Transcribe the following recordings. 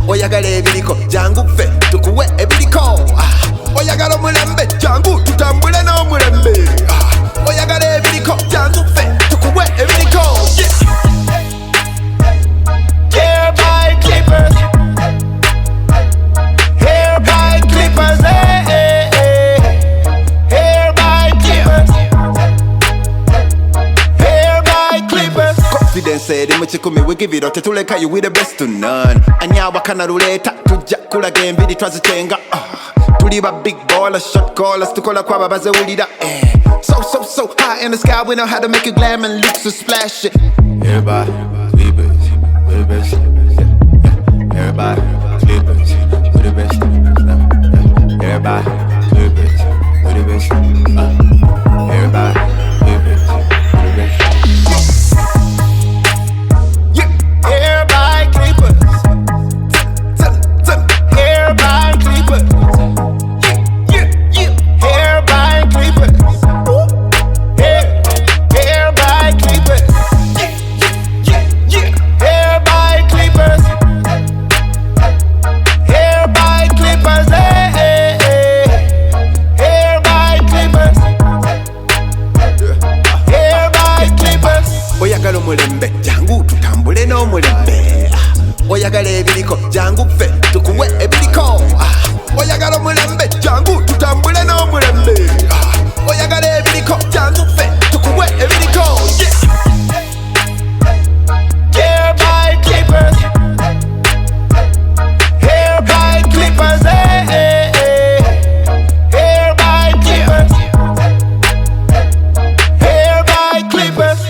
oyagala ebiriko jangu ffe tukuwe ebiriko oyagala omulembe jangu tutambule n'omulembe oyagala ebiriko jangu ffe tukuwe ebiriko Hereby Clippers Hereby Clippers Hereby Clippers Hereby Clippers Confidence eri mu kikumi we give it out tetuleka you we the best to none anyawa kana ruleta tujja kulaga embiri twazitenga tuli ba big ballers shot callers tukola kwa babazewulira so high in the sky we know how to make it glam and look so splashy Everybody Clippers we the best Everybody Clippers we the best Everybody Clippers we the best Everybody Clippers we the best oyagala omulembe jangu tutambule n'omulembe oyagala ebiriko jangu ffe tukuwe ebiriko oyagala omulembe jangu tutambule n'omulembe oyagala ebiriko jangu ffe tukuwe ebiriko Hereby Clippers Hereby Clippers Hereby Clippers Hereby Clippers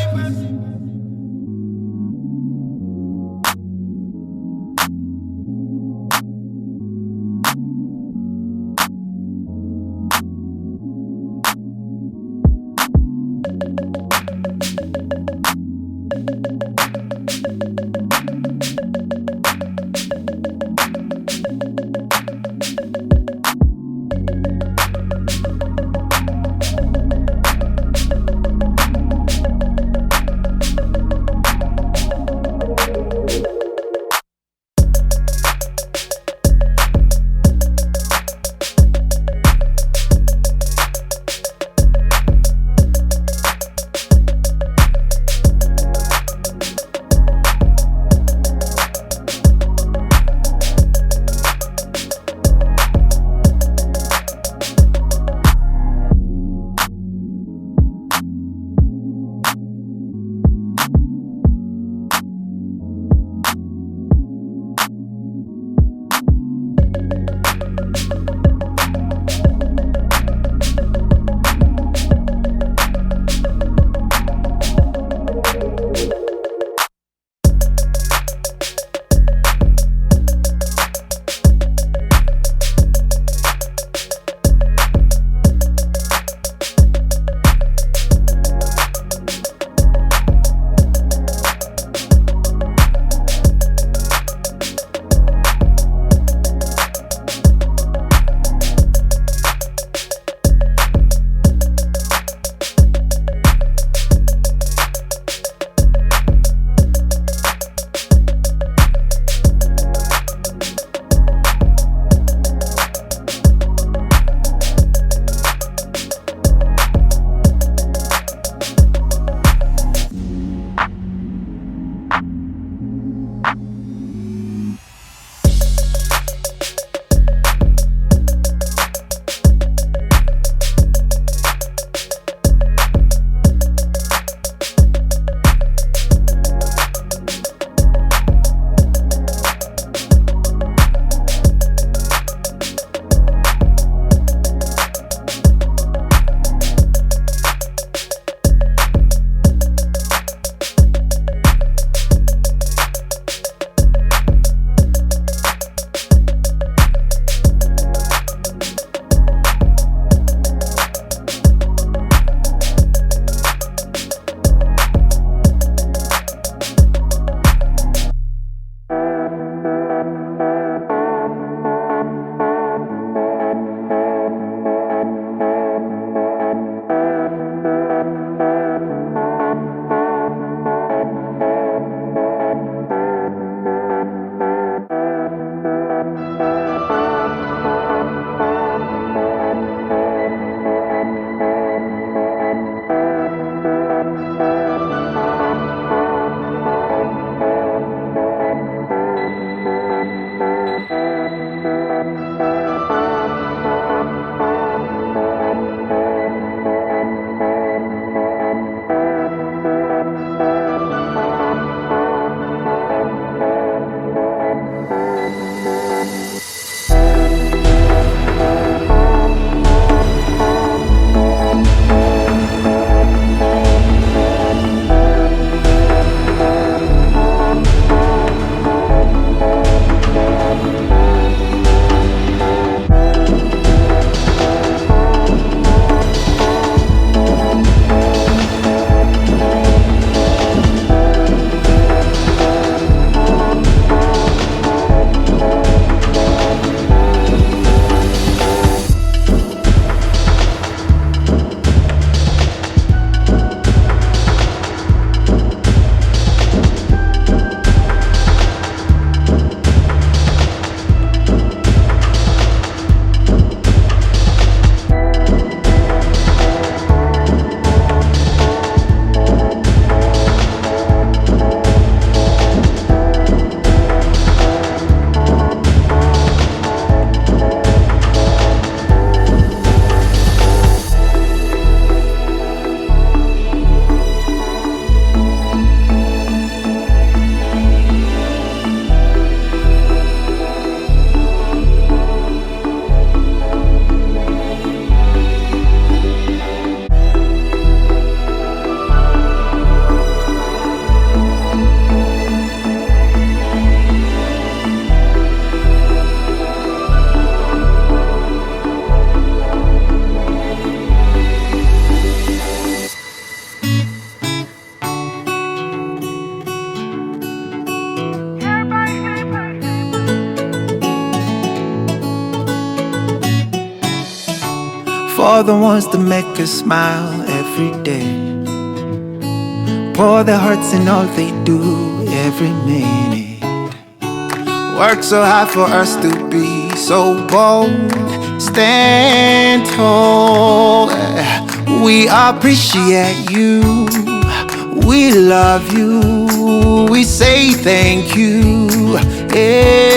for the ones that make us smile every day, pour their hearts in all they do every minute. Work so hard for us to be so bold, stand tall. We appreciate you, we love you, we say thank you. Yeah.